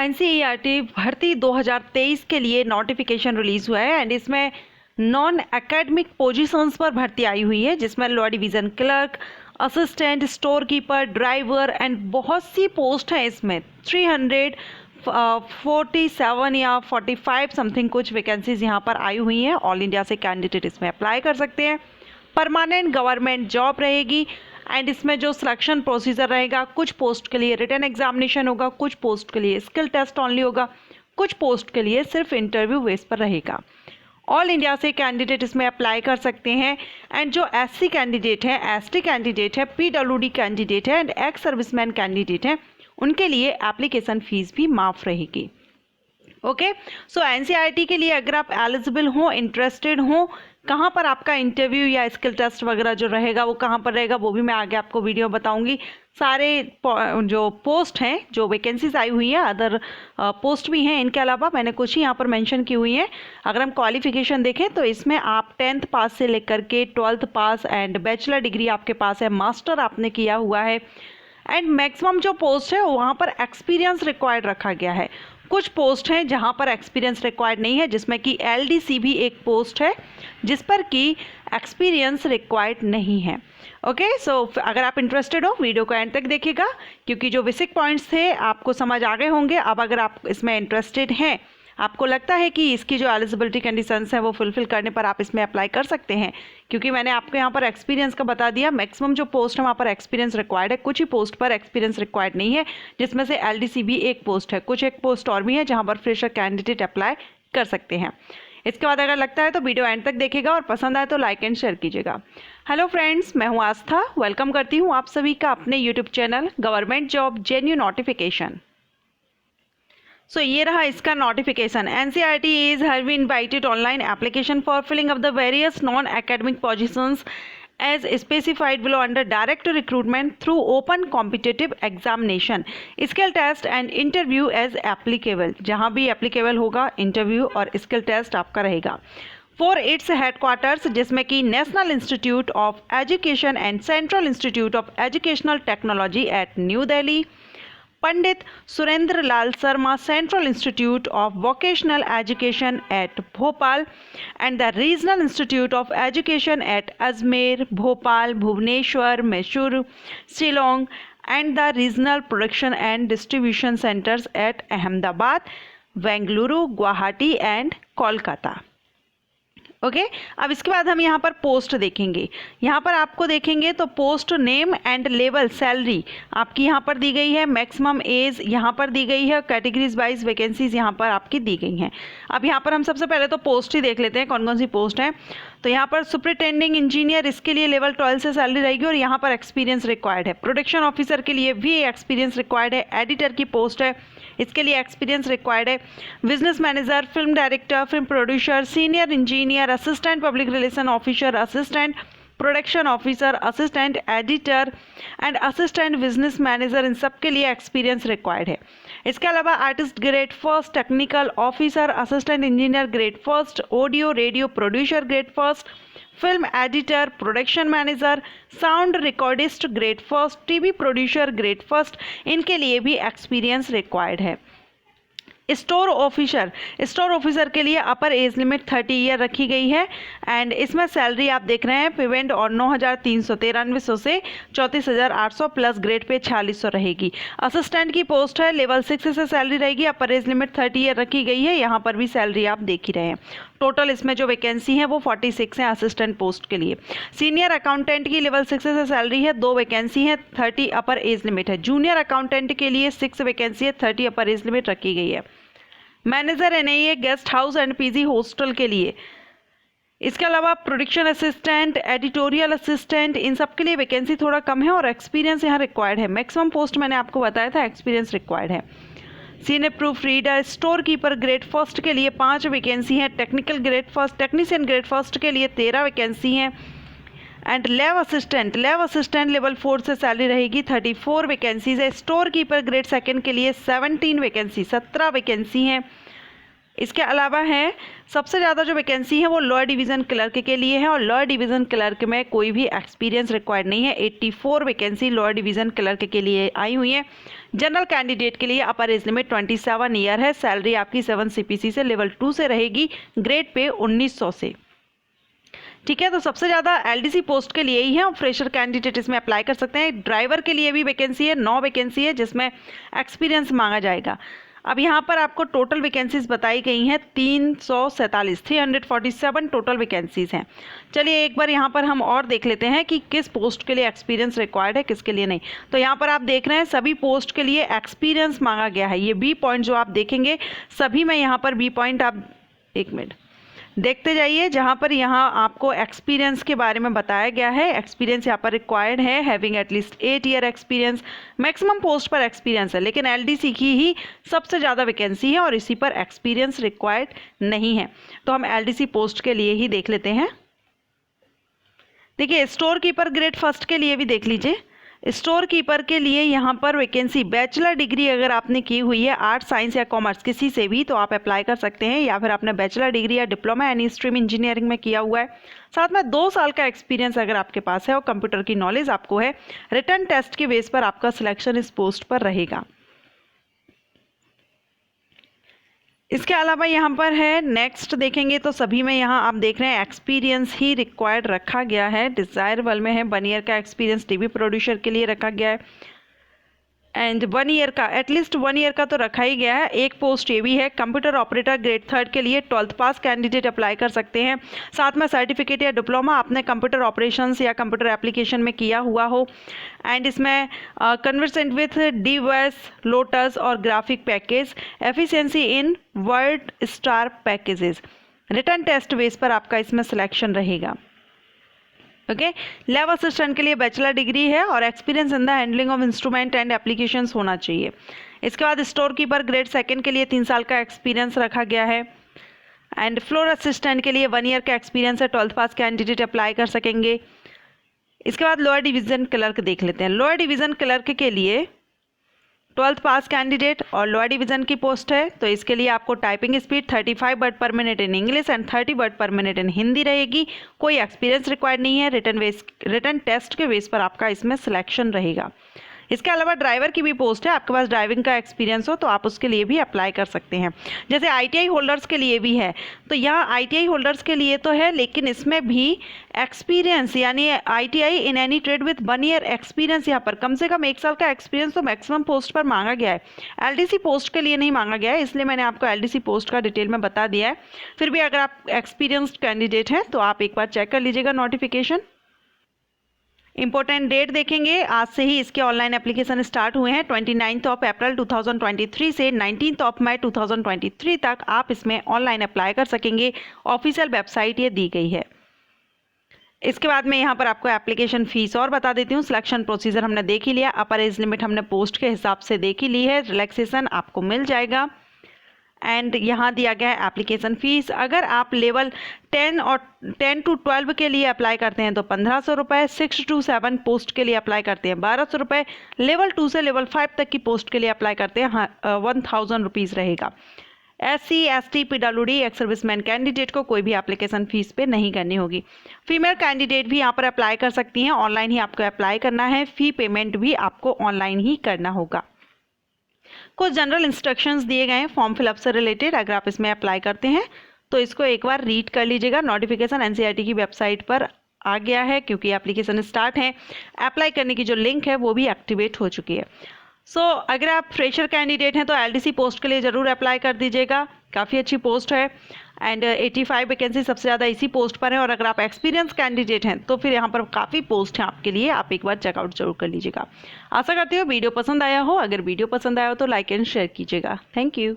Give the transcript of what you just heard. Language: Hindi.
एनसीईआरटी भर्ती 2023 के लिए नोटिफिकेशन रिलीज हुआ है एंड इसमें नॉन एकेडमिक पोजीशंस पर भर्ती आई हुई है, जिसमें lower division clerk, assistant, store keeper, driver and बहुत सी पोस्ट हैं। इसमें 347 या 45 समथिंग कुछ वैकेंसीज यहाँ पर आई हुई हैं। ऑल इंडिया से कैंडिडेट इसमें अप्लाई कर सकते हैं। परमानेंट गवर्नमेंट जॉब रहेगी एंड इसमें जो सिलेक्शन प्रोसीजर रहेगा, कुछ पोस्ट के लिए रिटन एग्जामिनेशन होगा, कुछ पोस्ट के लिए स्किल टेस्ट ओनली होगा, कुछ पोस्ट के लिए सिर्फ इंटरव्यू बेस पर रहेगा। ऑल इंडिया से कैंडिडेट इसमें अप्लाई कर सकते हैं एंड जो एससी कैंडिडेट है, एसटी कैंडिडेट है, पीडब्ल्यूडी कैंडिडेट है एंड एक्स सर्विसमैन कैंडिडेट है, उनके लिए एप्लीकेशन फीस भी माफ़ रहेगी। ओके, सो एनसीईआरटी के लिए अगर आप एलिजिबल हो, इंटरेस्टेड हो, कहाँ पर आपका इंटरव्यू या स्किल टेस्ट वगैरह जो रहेगा वो कहाँ पर रहेगा, वो भी मैं आगे आपको वीडियो बताऊंगी। सारे जो पोस्ट हैं, जो वैकेंसीज आई हुई हैं, अदर पोस्ट भी हैं, इनके अलावा मैंने कुछ ही यहाँ पर मेंशन की हुई हैं। अगर हम क्वालिफिकेशन देखें तो इसमें आप 10th पास से लेकर के 12th pass and bachelor degree आपके पास है, मास्टर आपने किया हुआ है एंड मैक्सिमम जो पोस्ट है वहाँ पर एक्सपीरियंस रिक्वायर्ड रखा गया है। कुछ पोस्ट हैं जहाँ पर एक्सपीरियंस रिक्वायर्ड नहीं है, जिसमें कि एलडीसी भी एक पोस्ट है जिस पर कि एक्सपीरियंस रिक्वायर्ड नहीं है। ओके, सो अगर आप इंटरेस्टेड हो वीडियो को एंड तक देखिएगा, क्योंकि जो बेसिक पॉइंट्स थे आपको समझ आ गए होंगे। अब अगर आप इसमें इंटरेस्टेड हैं, आपको लगता है कि इसकी जो एलिजिबिलिटी कंडीशंस हैं वो फुलफिल करने पर आप इसमें अप्लाई कर सकते हैं, क्योंकि मैंने आपको यहाँ पर एक्सपीरियंस का बता दिया। मैक्सिमम जो पोस्ट है वहाँ पर एक्सपीरियंस रिक्वायर्ड है, कुछ ही पोस्ट पर एक्सपीरियंस रिक्वायर्ड नहीं है, जिसमें से एलडीसी भी एक पोस्ट है। कुछ एक पोस्ट और भी है जहाँ पर फ्रेशर कैंडिडेट अप्लाई कर सकते हैं। इसके बाद अगर लगता है तो वीडियो एंड तक देखिएगा और पसंद आए तो लाइक एंड शेयर कीजिएगा। हेलो फ्रेंड्स, मैं हूँ आस्था। वेलकम करती हूँ आप सभी का अपने YouTube channel government job genuine notification. So ये रहा इसका notification. NCERT is have been invited online application for filling of the various non academic positions as specified below under direct recruitment through open competitive examination, skill test and interview as applicable। जहाँ भी applicable होगा इंटरव्यू और स्किल टेस्ट आपका रहेगा। फॉर इट्स हेडक्वार्टर्स, जिसमें कि National Institute of Education and Central Institute of Educational Technology at New Delhi, Pandit Surendra Lal Sharma Central Institute of Vocational Education at Bhopal and the Regional Institute of Education at Ajmer, Bhopal, Bhubaneswar, Mysore, Shillong and the Regional Production and Distribution Centres at Ahmedabad, Bengaluru, Guwahati and Kolkata. Okay, अब इसके बाद हम यहाँ पर पोस्ट देखेंगे। यहाँ पर आपको देखेंगे तो post name and level salary आपकी यहाँ पर दी गई है, मैक्सिमम एज यहाँ पर दी गई है, कैटेगरीज वाइज वैकेंसीज यहाँ पर आपकी दी गई हैं। अब यहाँ पर हम सबसे पहले तो पोस्ट ही देख लेते हैं कौन कौन सी पोस्ट हैं। तो यहाँ पर सुपरिटेंडिंग इंजीनियर, इसके लिए लेवल 12 से सैलरी रहेगी और यहाँ पर एक्सपीरियंस रिक्वायर्ड है। प्रोडक्शन ऑफिसर के लिए भी एक्सपीरियंस रिक्वायर्ड है। एडिटर की पोस्ट है, इसके लिए एक्सपीरियंस रिक्वायर्ड है। Business manager, film director, film producer, senior engineer, assistant public relation officer, assistant production officer, assistant editor and assistant business manager, इन सब के लिए एक्सपीरियंस रिक्वायर्ड है। इसके अलावा artist grade first, technical officer, assistant engineer grade first, audio radio producer grade first, film editor, production manager, sound recordist grade first, TV producer grade first, इनके लिए भी एक्सपीरियंस रिक्वायर्ड है। स्टोर ऑफिसर के लिए अपर एज लिमिट 30 ईयर रखी गई है एंड इसमें सैलरी आप देख रहे हैं पेमेंट और 9,393 से 34,800 प्लस ग्रेड पे 4600 रहेगी। असिस्टेंट की पोस्ट है, लेवल 6 से सैलरी रहेगी, अपर एज लिमिट 30 ईयर रखी गई है। यहाँ पर भी सैलरी आप देख ही रहे हैं। टोटल इसमें जो वैकेंसी है वो 46 हैं असिस्टेंट पोस्ट के लिए। सीनियर अकाउंटेंट की लेवल 6 से सैलरी है, 2 वैकेंसी है, 30 अपर एज लिमिट है। जूनियर अकाउंटेंट के लिए 6 वैकेंसी है, 30 अपर एज लिमिट रखी गई है। Manager NIA guest house and PG hostel के लिए, इसके अलावा प्रोडक्शन असिस्टेंट, एडिटोरियल असिस्टेंट, इन सब के लिए वैकेंसी थोड़ा कम है और एक्सपीरियंस यहाँ रिक्वायर्ड है। मैक्सिमम पोस्ट मैंने आपको बताया था एक्सपीरियंस रिक्वायर्ड है। Senior proof reader, store keeper grade first के लिए 5 वैकेंसी हैं। Technical grade first, technician grade first के लिए 13 वैकेंसी हैं एंड लैब असिस्टेंट लेवल 4 से सैलरी रहेगी, 34 वैकेंसीज है। स्टोर कीपर ग्रेड सेकंड के लिए 17 वैकेंसी, 17 वैकेंसी हैं। इसके अलावा है सबसे ज़्यादा जो वैकेंसी है वो लोअर डिवीज़न क्लर्क के लिए है और लोअर डिवीज़न क्लर्क में कोई भी एक्सपीरियंस रिक्वायर्ड नहीं है। 84 वैकेंसी लोअर डिवीज़न क्लर्क के लिए आई हुई है। जनरल कैंडिडेट के लिए अपर एज लिमिट 27 ईयर है। सैलरी आपकी 7 CPC से लेवल 2 से रहेगी। ग्रेड पे 1900 से। ठीक है, तो सबसे ज़्यादा LDC पोस्ट के लिए ही है और फ्रेशर कैंडिडेट इसमें अप्लाई कर सकते हैं। ड्राइवर के लिए भी वैकेंसी है, 9 वैकेंसी है जिसमें एक्सपीरियंस मांगा जाएगा। अब यहाँ पर आपको टोटल वैकेंसीज बताई गई हैं 347 टोटल वैकेंसीज हैं। चलिए एक बार यहाँ पर हम और देख लेते हैं कि किस पोस्ट के लिए एक्सपीरियंस रिक्वायर्ड है, किसके लिए नहीं। तो यहाँ पर आप देख रहे हैं सभी पोस्ट के लिए एक्सपीरियंस मांगा गया है। ये B पॉइंट जो आप देखेंगे सभी में यहाँ पर B पॉइंट आप एक मिनट देखते जाइए, जहाँ पर यहाँ आपको एक्सपीरियंस के बारे में बताया गया है। एक्सपीरियंस यहाँ पर रिक्वायर्ड है, having at least 8 year experience. Maximum post पर एक्सपीरियंस है, लेकिन LDC की ही सबसे ज़्यादा वैकेंसी है और इसी पर एक्सपीरियंस रिक्वायर्ड नहीं है। तो हम LDC पोस्ट के लिए ही देख लेते हैं। देखिए स्टोर कीपर ग्रेड फर्स्ट के लिए भी देख लीजिए। स्टोर कीपर के लिए यहाँ पर वैकेंसी बैचलर डिग्री अगर आपने की हुई है आर्ट, साइंस या कॉमर्स किसी से भी तो आप अप्लाई कर सकते हैं, या फिर आपने बैचलर डिग्री या डिप्लोमा एनी स्ट्रीम इंजीनियरिंग में किया हुआ है। साथ में 2 साल का एक्सपीरियंस अगर आपके पास है और कंप्यूटर की नॉलेज आपको है। रिटन टेस्ट के बेस पर आपका सिलेक्शन इस पोस्ट पर रहेगा। इसके अलावा यहाँ पर है नेक्स्ट देखेंगे तो सभी में यहाँ आप देख रहे हैं एक्सपीरियंस ही रिक्वायर्ड रखा गया है। डिज़ायरेबल में है 1 ईयर का एक्सपीरियंस टीवी प्रोड्यूसर के लिए रखा गया है एंड 1 ईयर का एटलीस्ट 1 ईयर का तो रखा ही गया है। एक पोस्ट ये भी है कंप्यूटर ऑपरेटर ग्रेड 3 के लिए 12th पास कैंडिडेट अप्लाई कर सकते हैं। साथ में सर्टिफिकेट या डिप्लोमा आपने कंप्यूटर ऑपरेशंस या कंप्यूटर एप्लीकेशन में किया हुआ हो एंड इसमें कन्वर्सेंट विथ DOS, लोटस और graphic package, efficiency in word star packages. Written test base पर आपका इसमें सिलेक्शन रहेगा। ओके, लैब असिस्टेंट के लिए बैचलर डिग्री है और experience in the handling of instrument and applications होना चाहिए। इसके बाद स्टोर कीपर ग्रेड 2 के लिए 3 साल का एक्सपीरियंस रखा गया है एंड फ्लोर असिस्टेंट के लिए 1 ईयर का एक्सपीरियंस है। 12th पास कैंडिडेट अप्लाई कर सकेंगे। इसके बाद लोअर डिवीज़न क्लर्क देख लेते हैं। लोअर डिवीज़न क्लर्क के लिए 12th पास कैंडिडेट और लोअर डिवीज़न की पोस्ट है, तो इसके लिए आपको टाइपिंग स्पीड 35 वर्ड पर minute in English and 30 word पर मिनट इन हिंदी रहेगी। कोई एक्सपीरियंस रिक्वायर्ड नहीं है। रिटन टेस्ट के बेस पर आपका इसमें सिलेक्शन रहेगा। इसके अलावा ड्राइवर की भी पोस्ट है। आपके पास ड्राइविंग का एक्सपीरियंस हो तो आप उसके लिए भी अप्लाई कर सकते हैं। जैसे ITI होल्डर्स के लिए भी है, तो यहाँ ITI होल्डर्स के लिए तो है, लेकिन इसमें भी एक्सपीरियंस यानी ITI in any trade with 1 year experience, यहाँ पर कम से कम 1 साल का एक्सपीरियंस तो मैक्सिमम पोस्ट पर मांगा गया है। LDC पोस्ट के लिए नहीं मांगा गया है, इसलिए मैंने आपको LDC पोस्ट का डिटेल में बता दिया है। फिर भी अगर आप एक्सपीरियंस्ड कैंडिडेट हैं तो आप एक बार चेक कर लीजिएगा नोटिफिकेशन। इंपॉर्टेंट डेट देखेंगे, आज से ही इसके ऑनलाइन एप्लीकेशन स्टार्ट हुए हैं। 29 अप्रैल 2023 से 19 मई 2023 तक आप इसमें ऑनलाइन अप्लाई कर सकेंगे। ऑफिशियल वेबसाइट ये दी गई है। इसके बाद में यहाँ पर आपको एप्लीकेशन फ़ीस और बता देती हूँ। सिलेक्शन प्रोसीजर हमने देख ही लिया। अपर एज लिमिट हमने पोस्ट के हिसाब से देख ही ली है। रिलैक्सेशन आपको मिल जाएगा एंड यहाँ दिया गया है एप्लीकेशन फ़ीस। अगर आप लेवल 10 और 10 to 12 के लिए अप्लाई करते हैं तो 1500 रुपये, 6 to 7 पोस्ट के लिए अप्लाई करते हैं 1200 रुपये, लेवल 2 से लेवल 5 तक की पोस्ट के लिए अप्लाई करते हैं 1000 रुपीज़ रहेगा। SC, ST, PWD ex serviceman candidate को कोई भी एप्लीकेशन फ़ीस पे नहीं करनी होगी। फीमेल कैंडिडेट भी यहाँ पर अप्लाई कर सकती हैं। ऑनलाइन ही आपको अप्लाई करना है। फ़ी पेमेंट भी आपको ऑनलाइन ही करना होगा। कुछ जनरल इंस्ट्रक्शंस दिए गए हैं फॉर्म फिलअप से रिलेटेड। अगर आप इसमें अप्लाई करते हैं तो इसको एक बार रीड कर लीजिएगा। नोटिफिकेशन NCERT की वेबसाइट पर आ गया है क्योंकि एप्लीकेशन स्टार्ट है। अप्लाई करने की जो लिंक है वो भी एक्टिवेट हो चुकी है। अगर आप फ्रेशर कैंडिडेट हैं तो LDC पोस्ट के लिए ज़रूर अप्लाई कर दीजिएगा। काफ़ी अच्छी पोस्ट है एंड 85 वैकेंसी सबसे ज़्यादा इसी पोस्ट पर है। और अगर आप एक्सपीरियंस कैंडिडेट हैं तो फिर यहाँ पर काफ़ी पोस्ट हैं आपके लिए, आप एक बार चेकआउट जरूर कर लीजिएगा। आशा करती हूँ वीडियो पसंद आया हो। अगर वीडियो पसंद आया हो तो लाइक एंड शेयर कीजिएगा। Thank you.